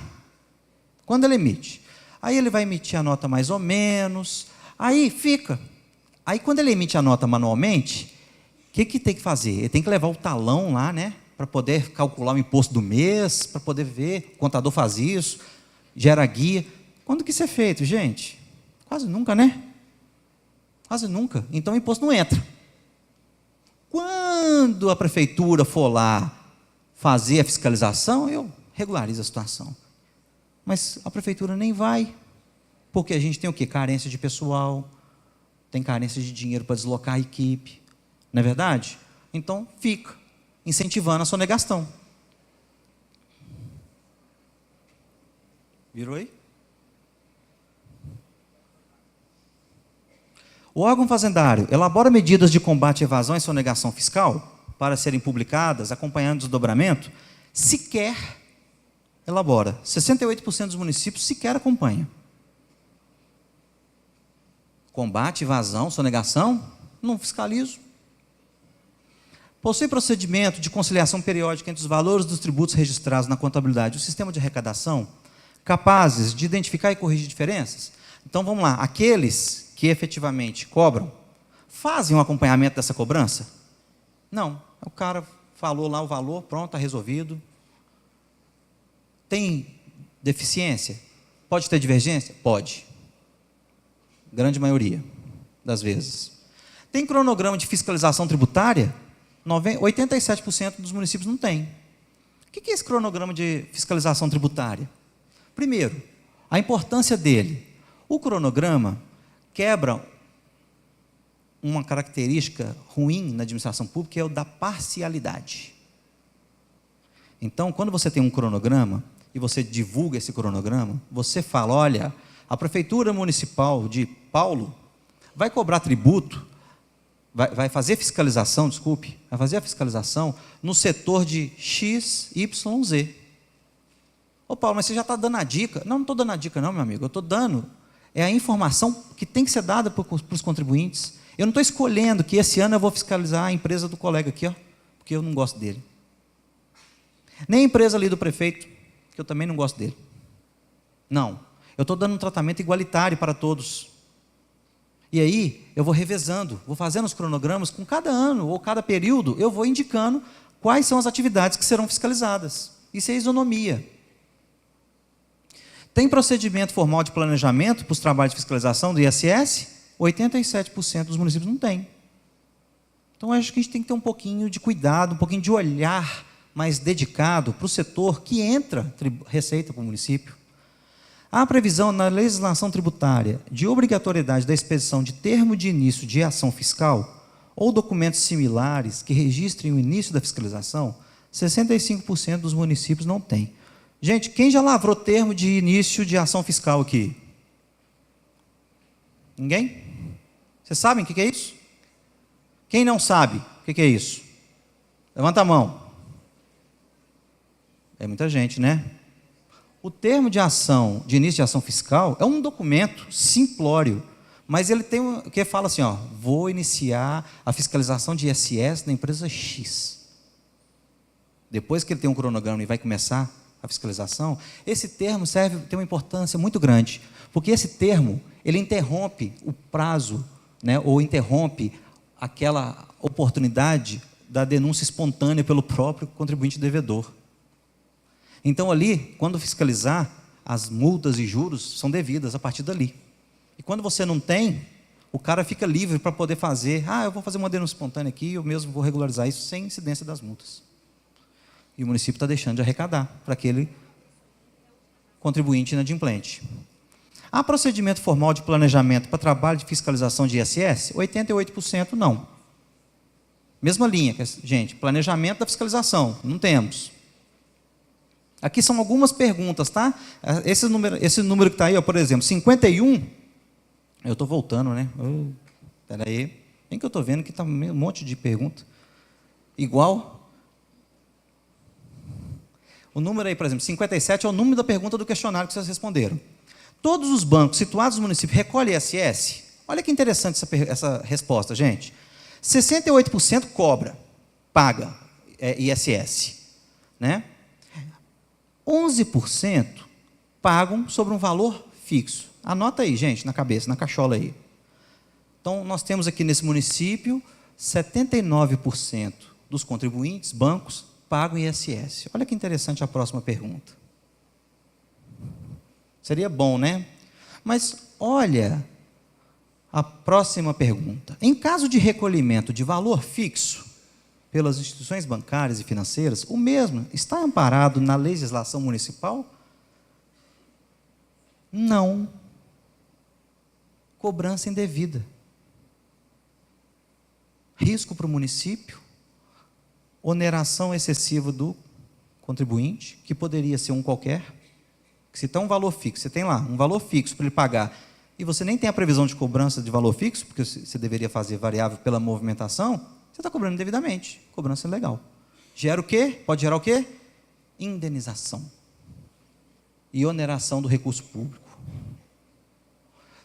Quando ele emite. Aí ele vai emitir a nota mais ou menos, aí fica. Aí quando ele emite a nota manualmente, o que tem que fazer? Ele tem que levar o talão lá, né? Para poder calcular o imposto do mês, para poder ver, o contador faz isso, gera guia. Quando que isso é feito, gente? Quase nunca, né? Quase nunca. Então o imposto não entra. Quando a prefeitura for lá fazer a fiscalização, eu regularizo a situação. Mas a prefeitura nem vai, porque a gente tem o quê? Carência de pessoal, tem carência de dinheiro para deslocar a equipe, não é verdade? Então fica incentivando a sonegastão. Virou aí? O órgão fazendário elabora medidas de combate à evasão e sonegação fiscal para serem publicadas, acompanhando o desdobramento, sequer elabora. 68% dos municípios sequer acompanham. Combate, evasão, sonegação, não fiscalizo. Possui procedimento de conciliação periódica entre os valores dos tributos registrados na contabilidade e o sistema de arrecadação, capazes de identificar e corrigir diferenças? Então, vamos lá. Aqueles que efetivamente cobram, fazem um acompanhamento dessa cobrança? Não. O cara falou lá o valor, pronto, está resolvido. Tem deficiência? Pode ter divergência? Pode. Grande maioria das vezes. Tem cronograma de fiscalização tributária? 87% dos municípios não tem. O que é esse cronograma de fiscalização tributária? Primeiro, a importância dele. O cronograma quebra uma característica ruim na administração pública, que é o da parcialidade. Então, quando você tem um cronograma, e você divulga esse cronograma, você fala, olha, a Prefeitura Municipal de Paulo vai cobrar tributo, vai fazer fiscalização, desculpe, vai fazer a fiscalização no setor de X, Y, Z. Ô Paulo, mas você já está dando a dica. Não estou dando a dica não, meu amigo, eu estou dando a informação que tem que ser dada para os contribuintes. Eu não estou escolhendo que esse ano eu vou fiscalizar a empresa do colega aqui, ó, porque eu não gosto dele. Nem a empresa ali do prefeito, que eu também não gosto dele. Não, eu estou dando um tratamento igualitário para todos. E aí, eu vou revezando, vou fazendo os cronogramas, com cada ano ou cada período, eu vou indicando quais são as atividades que serão fiscalizadas. Isso é isonomia. Tem procedimento formal de planejamento para os trabalhos de fiscalização do ISS? 87% dos municípios não tem. Então, acho que a gente tem que ter um pouquinho de cuidado, um pouquinho de olhar mais dedicado para o setor que entra receita para o município. Há previsão na legislação tributária de obrigatoriedade da expedição de termo de início de ação fiscal ou documentos similares que registrem o início da fiscalização? 65% dos municípios não tem. Gente, quem já lavrou termo de início de ação fiscal aqui? Ninguém? Vocês sabem o que é isso? Quem não sabe o que é isso? Levanta a mão. É muita gente, né? O termo de ação, de início de ação fiscal, é um documento simplório, mas ele tem que fala assim, ó, vou iniciar a fiscalização de ISS na empresa X. Depois que ele tem um cronograma e vai começar a fiscalização, esse termo tem uma importância muito grande, porque esse termo, ele interrompe o prazo, né, ou interrompe aquela oportunidade da denúncia espontânea pelo próprio contribuinte devedor. Então, ali, quando fiscalizar, as multas e juros são devidas a partir dali. E quando você não tem, o cara fica livre para poder fazer, eu vou fazer uma denúncia espontânea aqui, eu mesmo vou regularizar isso sem incidência das multas. E o município está deixando de arrecadar para aquele contribuinte inadimplente. Há procedimento formal de planejamento para trabalho de fiscalização de ISS? 88% não. Mesma linha, gente, planejamento da fiscalização, não temos. Aqui são algumas perguntas, tá? Esse número que está aí, ó, por exemplo, 51, eu estou voltando, né? Espera aí, bem que eu estou vendo que está um monte de pergunta. Igual. O número aí, por exemplo, 57 é o número da pergunta do questionário que vocês responderam. Todos os bancos situados no município recolhem ISS? Olha que interessante essa resposta, gente. 68% cobra, paga ISS. Né? 11% pagam sobre um valor fixo. Anota aí, gente, na cabeça, na cachola aí. Então, nós temos aqui nesse município, 79% dos contribuintes, bancos, pagam ISS. Olha que interessante a próxima pergunta. Seria bom, né? Mas olha a próxima pergunta. Em caso de recolhimento de valor fixo pelas instituições bancárias e financeiras, o mesmo está amparado na legislação municipal? Não. Cobrança indevida. Risco para o município, oneração excessiva do contribuinte, que poderia ser um qualquer. Se tem um valor fixo, você tem lá um valor fixo para ele pagar, e você nem tem a previsão de cobrança de valor fixo, porque você deveria fazer variável pela movimentação, você está cobrando indevidamente, cobrança ilegal. Gera o quê? Pode gerar o quê? Indenização e oneração do recurso público.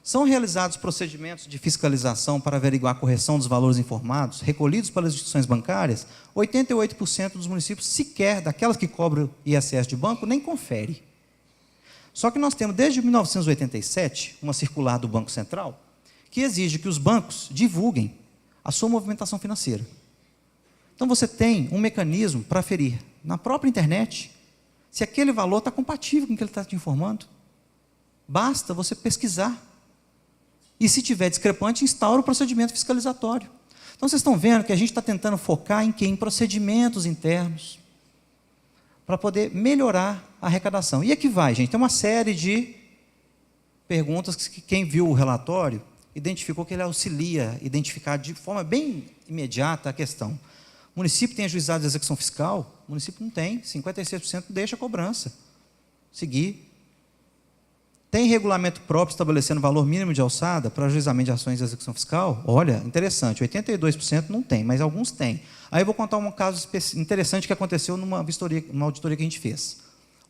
São realizados procedimentos de fiscalização para averiguar a correção dos valores informados, recolhidos pelas instituições bancárias. 88% dos municípios, sequer daquelas que cobram ISS de banco, nem confere. Só que nós temos, desde 1987, uma circular do Banco Central, que exige que os bancos divulguem a sua movimentação financeira. Então, você tem um mecanismo para aferir na própria internet se aquele valor está compatível com o que ele está te informando. Basta você pesquisar. E, se tiver discrepante, instaura o procedimento fiscalizatório. Então, vocês estão vendo que a gente está tentando focar em quê? Em procedimentos internos, para poder melhorar a arrecadação. E aqui vai, gente, tem uma série de perguntas que quem viu o relatório identificou que ele auxilia a identificar de forma bem imediata a questão. O município tem ajuizado de execução fiscal? O município não tem, 56% deixa a cobrança seguir. Tem regulamento próprio estabelecendo valor mínimo de alçada para ajuizamento de ações de execução fiscal? Olha, interessante, 82% não tem, mas alguns têm. Aí eu vou contar um caso interessante que aconteceu numa auditoria que a gente fez.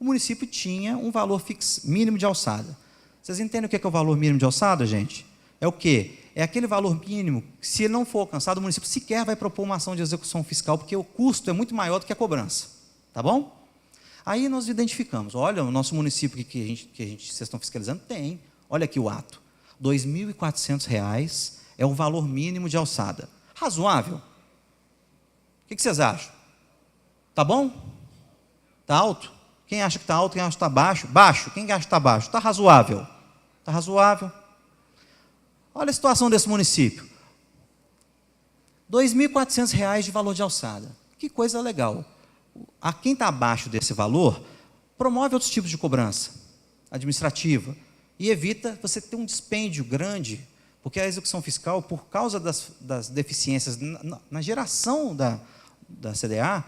O município tinha um valor mínimo de alçada. Vocês entendem o que é o valor mínimo de alçada, gente? É o quê? É aquele valor mínimo que, se ele não for alcançado, o município sequer vai propor uma ação de execução fiscal, porque o custo é muito maior do que a cobrança. Tá bom? Aí nós identificamos, olha, o nosso município que vocês estão fiscalizando tem, olha aqui o ato, R$ 2.400 é o valor mínimo de alçada. Razoável? O que vocês acham? Tá bom? Tá alto? Quem acha que está alto, quem acha que está baixo? Baixo. Quem acha que está baixo? Está razoável. Está razoável. Olha a situação desse município. R$ 2.400 de valor de alçada. Que coisa legal. A quem está abaixo desse valor, promove outros tipos de cobrança administrativa e evita você ter um dispêndio grande, porque a execução fiscal, por causa das deficiências na geração da CDA,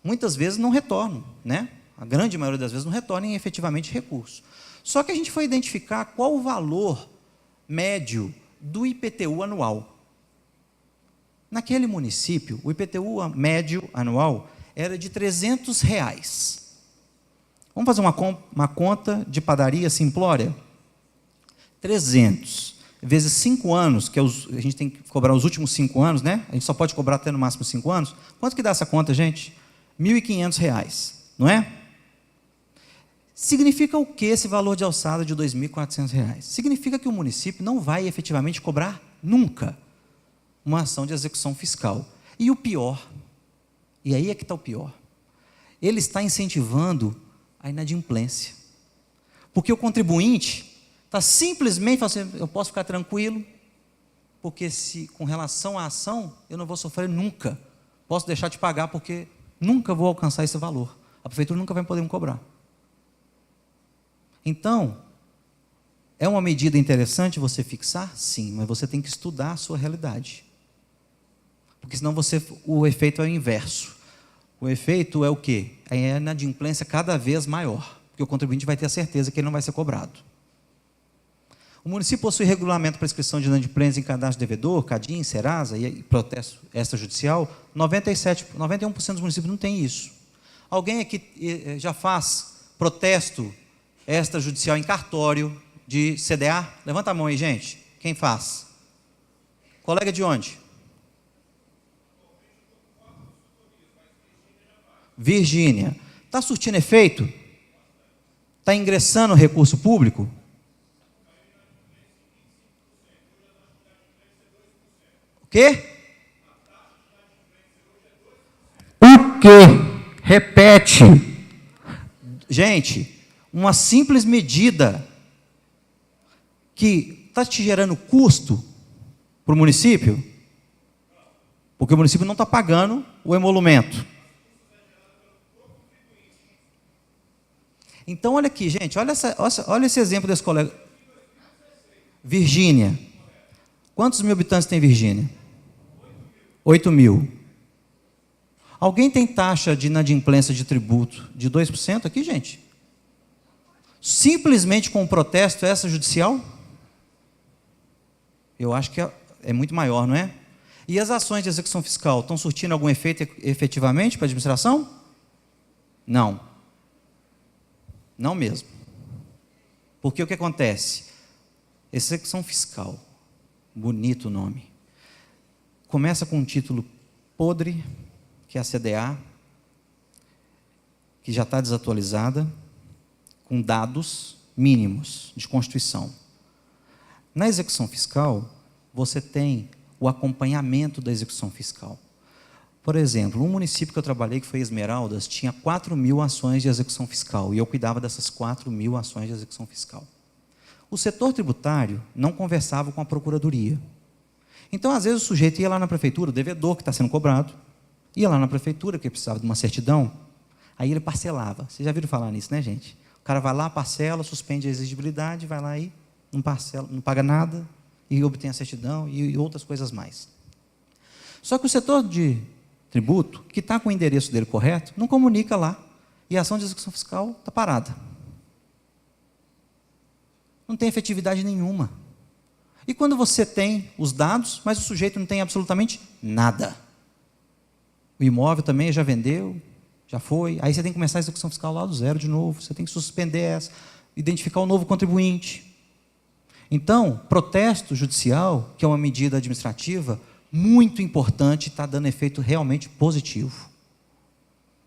muitas vezes não retornam, né? A grande maioria das vezes não retornam efetivamente recurso. Só que a gente foi identificar qual o valor médio do IPTU anual. Naquele município, o IPTU médio anual era de R$ 300. Vamos fazer uma conta de padaria simplória? 300 vezes 5 anos, que a gente tem que cobrar os últimos 5 anos, né? A gente só pode cobrar até no máximo 5 anos. Quanto que dá essa conta, gente? R$ 1.500, não é? Significa o que esse valor de alçada de R$ 2.400? Significa que o município não vai efetivamente cobrar nunca uma ação de execução fiscal. E o pior, e aí é que está o pior, ele está incentivando a inadimplência. Porque o contribuinte está simplesmente falando assim, eu posso ficar tranquilo, porque se com relação à ação, eu não vou sofrer nunca. Posso deixar de pagar porque nunca vou alcançar esse valor. A prefeitura nunca vai poder me cobrar. Então, É uma medida interessante você fixar? Sim, mas você tem que estudar a sua realidade. Porque senão o efeito é o inverso. O efeito é o quê? É a inadimplência cada vez maior, porque o contribuinte vai ter a certeza que ele não vai ser cobrado. O município possui regulamento para prescrição de inadimplência em cadastro devedor, CADIM, Serasa e protesto extrajudicial. 91% dos municípios não tem isso. Alguém aqui já faz protesto extrajudicial em cartório de CDA? Levanta a mão aí, gente. Quem faz? Colega de onde? Virgínia. Está surtindo efeito? Está ingressando recurso público? O quê? O quê? Repete. Gente, uma simples medida que está te gerando custo para o município, porque o município não está pagando o emolumento. Então, olha aqui, gente, olha esse exemplo desse colega. Virgínia. Quantos mil habitantes tem Virgínia? 8 mil. Alguém tem taxa de inadimplência de tributo de 2% aqui, gente? Simplesmente com um protesto extrajudicial? Eu acho que é muito maior, não é? E as ações de execução fiscal estão surtindo algum efeito efetivamente para a administração? Não. Não mesmo. Porque o que acontece? Execução fiscal, bonito o nome, começa com um título podre, que é a CDA, que já está desatualizada, com dados mínimos de Constituição. Na execução fiscal, você tem o acompanhamento da execução fiscal. Por exemplo, um município que eu trabalhei, que foi Esmeraldas, tinha 4.000 ações de execução fiscal, e eu cuidava dessas 4.000 ações de execução fiscal. O setor tributário não conversava com a procuradoria. Então, às vezes, o sujeito ia lá na prefeitura, o devedor que está sendo cobrado, ia lá na prefeitura, que precisava de uma certidão, aí ele parcelava. Vocês já viram falar nisso, né, gente? O cara vai lá, parcela, suspende a exigibilidade, vai lá e não parcela, não paga nada, e obtém a certidão e outras coisas mais. Só que o setor de tributo, que está com o endereço dele correto, não comunica lá, e a ação de execução fiscal está parada. Não tem efetividade nenhuma. E quando você tem os dados, mas o sujeito não tem absolutamente nada. O imóvel também já vendeu, já foi, aí você tem que começar a execução fiscal lá do zero de novo, você tem que suspender essa, identificar o novo contribuinte. Então, protesto judicial, que é uma medida administrativa muito importante, está dando efeito realmente positivo.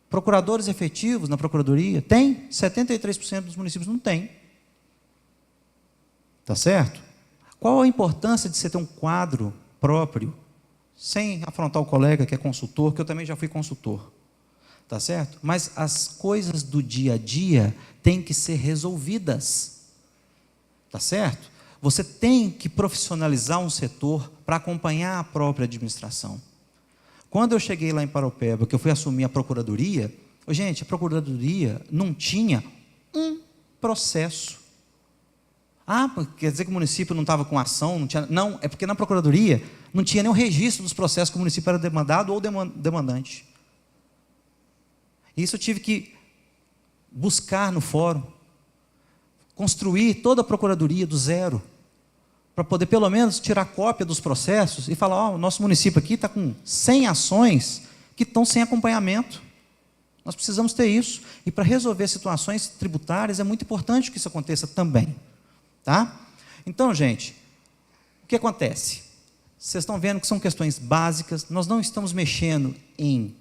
Procuradores efetivos na procuradoria? Tem, 73% dos municípios não tem. Tá certo? Qual a importância de você ter um quadro próprio, sem afrontar o colega que é consultor, que eu também já fui consultor, tá certo? Mas as coisas do dia a dia têm que ser resolvidas, tá certo? Você tem que profissionalizar um setor para acompanhar a própria administração. Quando eu cheguei lá em Paraupeba, que eu fui assumir a procuradoria, gente, a procuradoria não tinha um processo. Ah, quer dizer que o município não estava com ação? Não, tinha, não, é porque na procuradoria não tinha nem o registro dos processos que o município era demandado ou demandante. Isso eu tive que buscar no fórum, construir toda a procuradoria do zero, para poder pelo menos tirar cópia dos processos e falar, ó, o nosso município aqui está com 100 ações que estão sem acompanhamento. Nós precisamos ter isso. E para resolver situações tributárias é muito importante que isso aconteça também. Tá? Então, gente, o que acontece? Vocês estão vendo que são questões básicas, nós não estamos mexendo em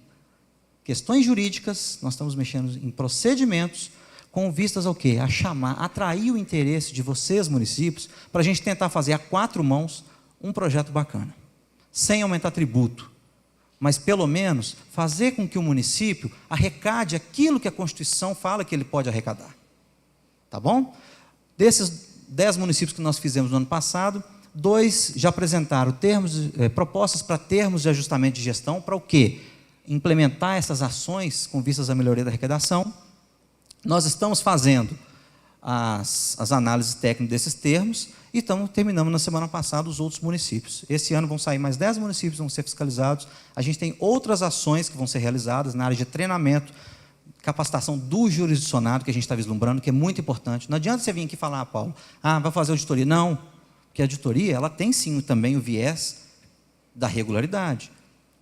questões jurídicas, nós estamos mexendo em procedimentos com vistas ao quê? A chamar, atrair o interesse de vocês, municípios, para a gente tentar fazer a 4 mãos um projeto bacana, sem aumentar tributo, mas pelo menos fazer com que o município arrecade aquilo que a Constituição fala que ele pode arrecadar. Tá bom? Desses 10 municípios que nós fizemos no ano passado, 2 já apresentaram propostas para termos de ajustamento de gestão, para o quê? Implementar essas ações com vistas à melhoria da arrecadação. Nós estamos fazendo as análises técnicas desses termos e terminamos na semana passada os outros municípios. Esse ano vão sair mais 10 municípios, vão ser fiscalizados. A gente tem outras ações que vão ser realizadas na área de treinamento, capacitação do jurisdicionado, que a gente está vislumbrando, que é muito importante. Não adianta você vir aqui falar, Paulo, vai fazer auditoria. Não, porque a auditoria ela tem sim também o viés da regularidade,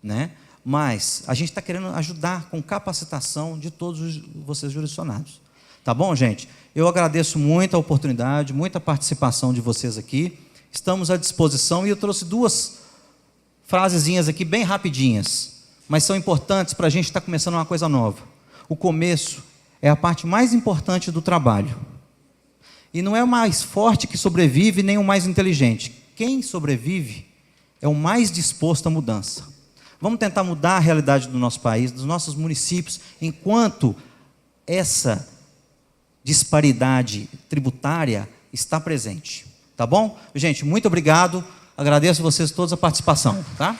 né? Mas a gente está querendo ajudar com capacitação de todos vocês jurisdicionados. Tá bom, gente? Eu agradeço muito a oportunidade, muita participação de vocês aqui. Estamos à disposição e eu trouxe 2 frasezinhas aqui bem rapidinhas, mas são importantes para a gente estar começando uma coisa nova. O começo é a parte mais importante do trabalho. E não é o mais forte que sobrevive, nem o mais inteligente. Quem sobrevive é o mais disposto à mudança. Vamos tentar mudar a realidade do nosso país, dos nossos municípios, enquanto essa disparidade tributária está presente. Tá bom? Gente, muito obrigado. Agradeço a vocês todos a participação. Tá?